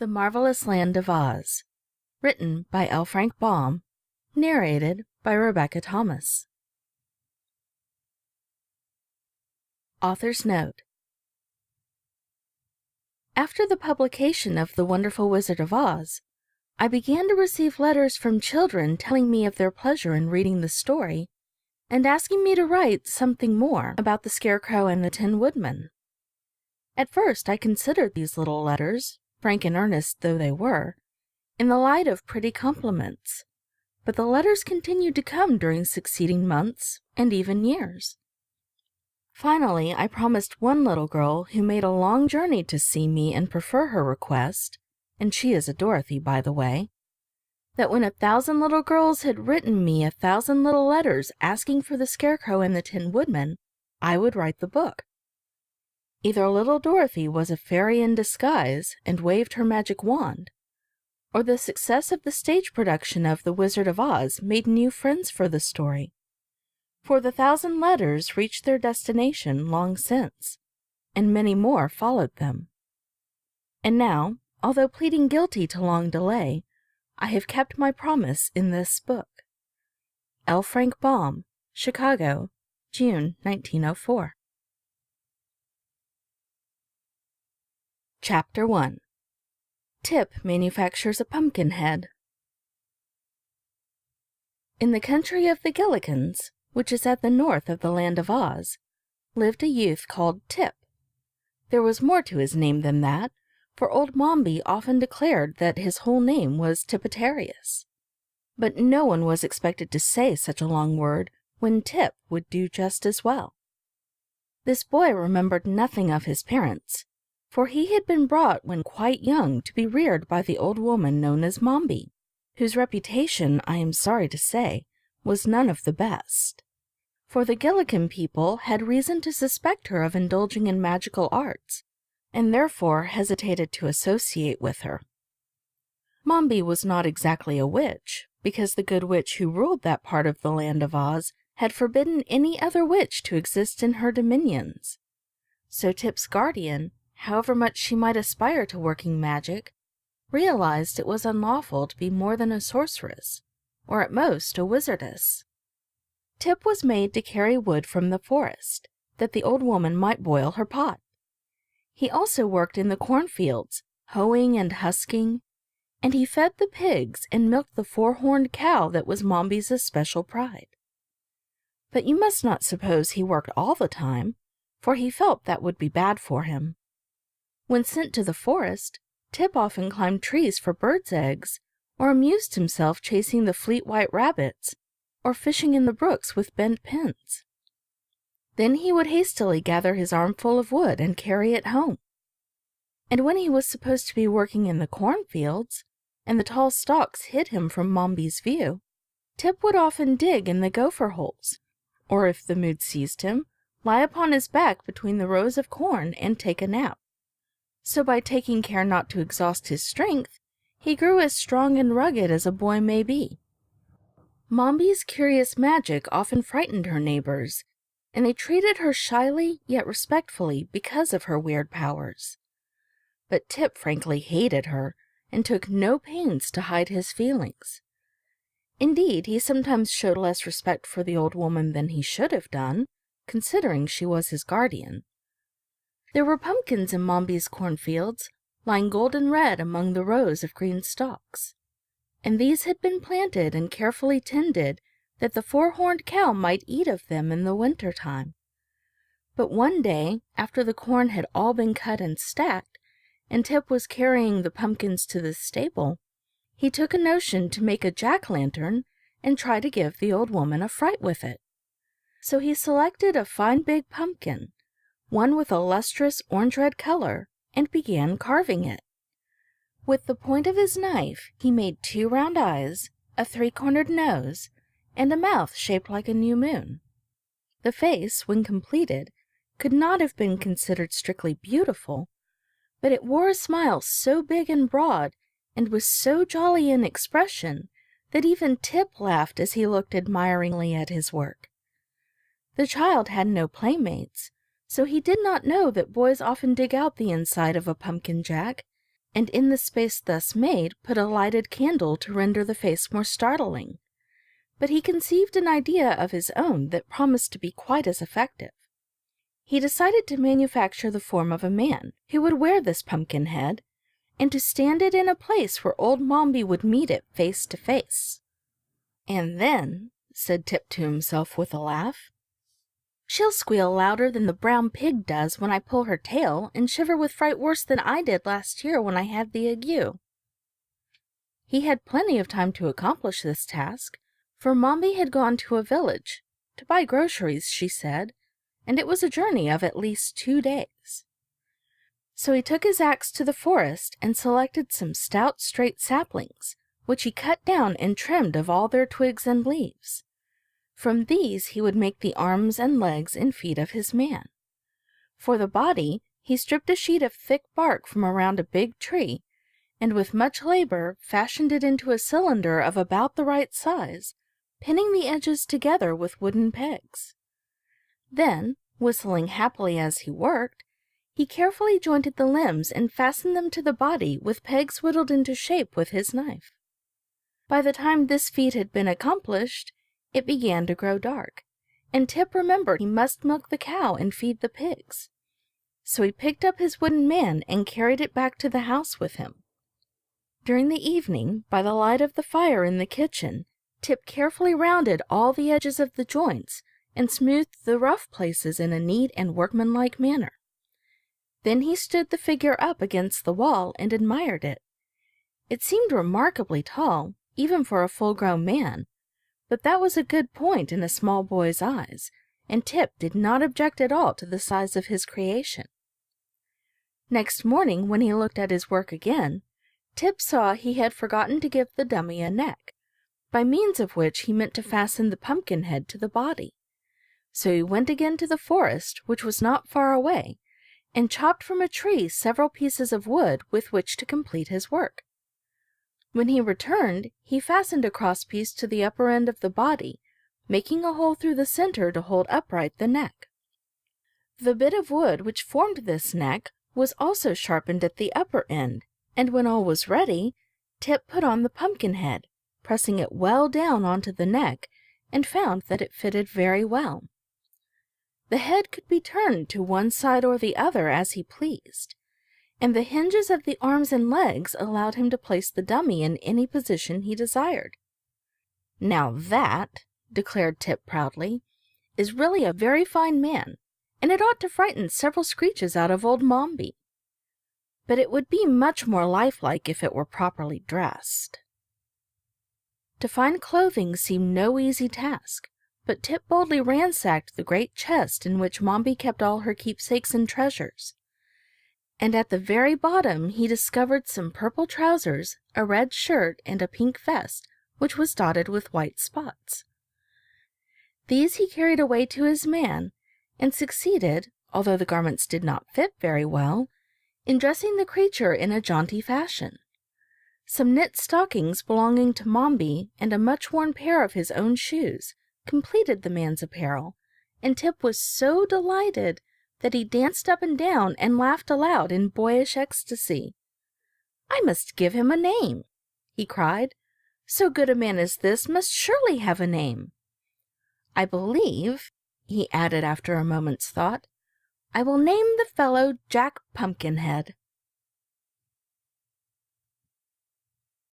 The Marvelous Land of Oz, written by L. Frank Baum, narrated by Rebecca Thomas. Author's Note: After the publication of The Wonderful Wizard of Oz, I began to receive letters from children telling me of their pleasure in reading the story and asking me to write something more about the Scarecrow and the Tin Woodman. At first I considered these little letters, frank and earnest though they were, in the light of pretty compliments, but the letters continued to come during succeeding months and even years. Finally, I promised one little girl who made a long journey to see me and prefer her request, and she is a Dorothy, by the way, that when 1,000 little girls had written me 1,000 little letters asking for the Scarecrow and the Tin Woodman, I would write the book. Either little Dorothy was a fairy in disguise and waved her magic wand, or the success of the stage production of The Wizard of Oz made new friends for the story. For the 1,000 letters reached their destination long since, and many more followed them. And now, although pleading guilty to long delay, I have kept my promise in this book. L. Frank Baum, Chicago, June 1904. Chapter 1. Tip manufactures a pumpkin head. In the country of the Gillikins, which is at the north of the Land of Oz, lived a youth called Tip. There was more to his name than that, for old Mombi often declared that his whole name was Tipitarius. But no one was expected to say such a long word when Tip would do just as well. This boy remembered nothing of his parents, for he had been brought when quite young to be reared by the old woman known as Mombi, whose reputation, I am sorry to say, was none of the best. For the Gillikin people had reason to suspect her of indulging in magical arts, and therefore hesitated to associate with her. Mombi was not exactly a witch, because the good witch who ruled that part of the Land of Oz had forbidden any other witch to exist in her dominions. So Tip's guardian, however much she might aspire to working magic, realized it was unlawful to be more than a sorceress, or at most a wizardess. Tip was made to carry wood from the forest, that the old woman might boil her pot. He also worked in the cornfields, hoeing and husking, and he fed the pigs and milked the 4-horned cow that was Mombi's especial pride. But you must not suppose he worked all the time, for he felt that would be bad for him. When sent to the forest, Tip often climbed trees for birds' eggs, or amused himself chasing the fleet white rabbits, or fishing in the brooks with bent pins. Then he would hastily gather his armful of wood and carry it home. And when he was supposed to be working in the cornfields, and the tall stalks hid him from Mombi's view, Tip would often dig in the gopher holes, or if the mood seized him, lie upon his back between the rows of corn and take a nap. So by taking care not to exhaust his strength, he grew as strong and rugged as a boy may be. Mombi's curious magic often frightened her neighbors, and they treated her shyly yet respectfully because of her weird powers. But Tip frankly hated her, and took no pains to hide his feelings. Indeed, he sometimes showed less respect for the old woman than he should have done, considering she was his guardian. There were pumpkins in Mombi's cornfields, lying golden red among the rows of green stalks, and these had been planted and carefully tended that the 4-horned cow might eat of them in the winter time. But one day, after the corn had all been cut and stacked, and Tip was carrying the pumpkins to the stable, he took a notion to make a jack-lantern and try to give the old woman a fright with it. So he selected a fine big pumpkin, one with a lustrous orange-red color, and began carving it. With the point of his knife, he made 2 round eyes, a 3-cornered nose, and a mouth shaped like a new moon. The face, when completed, could not have been considered strictly beautiful, but it wore a smile so big and broad, and was so jolly in expression, that even Tip laughed as he looked admiringly at his work. The child had no playmates, so he did not know that boys often dig out the inside of a pumpkin jack and in the space thus made put a lighted candle to render the face more startling. But he conceived an idea of his own that promised to be quite as effective. He decided to manufacture the form of a man who would wear this pumpkin head, and to stand it in a place where old Mombi would meet it face to face. "And then," said Tip to himself with a laugh, "she'll squeal louder than the brown pig does when I pull her tail, and shiver with fright worse than I did last year when I had the ague." He had plenty of time to accomplish this task, for Mombi had gone to a village, to buy groceries, she said, and it was a journey of at least 2 days. So he took his axe to the forest and selected some stout, straight saplings, which he cut down and trimmed of all their twigs and leaves. From these he would make the arms and legs and feet of his man. For the body, he stripped a sheet of thick bark from around a big tree, and with much labor fashioned it into a cylinder of about the right size, pinning the edges together with wooden pegs. Then, whistling happily as he worked, he carefully jointed the limbs and fastened them to the body with pegs whittled into shape with his knife. By the time this feat had been accomplished, it began to grow dark, and Tip remembered he must milk the cow and feed the pigs. So he picked up his wooden man and carried it back to the house with him. During the evening, by the light of the fire in the kitchen, Tip carefully rounded all the edges of the joints and smoothed the rough places in a neat and workmanlike manner. Then he stood the figure up against the wall and admired it. It seemed remarkably tall, even for a full-grown man, but that was a good point in a small boy's eyes, and Tip did not object at all to the size of his creation. Next morning, when he looked at his work again, Tip saw he had forgotten to give the dummy a neck, by means of which he meant to fasten the pumpkin head to the body. So he went again to the forest, which was not far away, and chopped from a tree several pieces of wood with which to complete his work. When he returned, he fastened a crosspiece to the upper end of the body, making a hole through the center to hold upright the neck. The bit of wood which formed this neck was also sharpened at the upper end, and when all was ready, Tip put on the pumpkin head, pressing it well down onto the neck, and found that it fitted very well. The head could be turned to one side or the other as he pleased, and the hinges of the arms and legs allowed him to place the dummy in any position he desired. "Now that," declared Tip proudly, "is really a very fine man, and it ought to frighten several screeches out of old Mombi. But it would be much more lifelike if it were properly dressed." To find clothing seemed no easy task, but Tip boldly ransacked the great chest in which Mombi kept all her keepsakes and treasures, and at the very bottom he discovered some purple trousers, a red shirt, and a pink vest, which was dotted with white spots. These he carried away to his man, and succeeded, although the garments did not fit very well, in dressing the creature in a jaunty fashion. Some knit stockings belonging to Mombi and a much-worn pair of his own shoes completed the man's apparel, and Tip was so delighted that he danced up and down and laughed aloud in boyish ecstasy. "I must give him a name," he cried. "So good a man as this must surely have a name. I believe," he added after a moment's thought, "I will name the fellow Jack Pumpkinhead."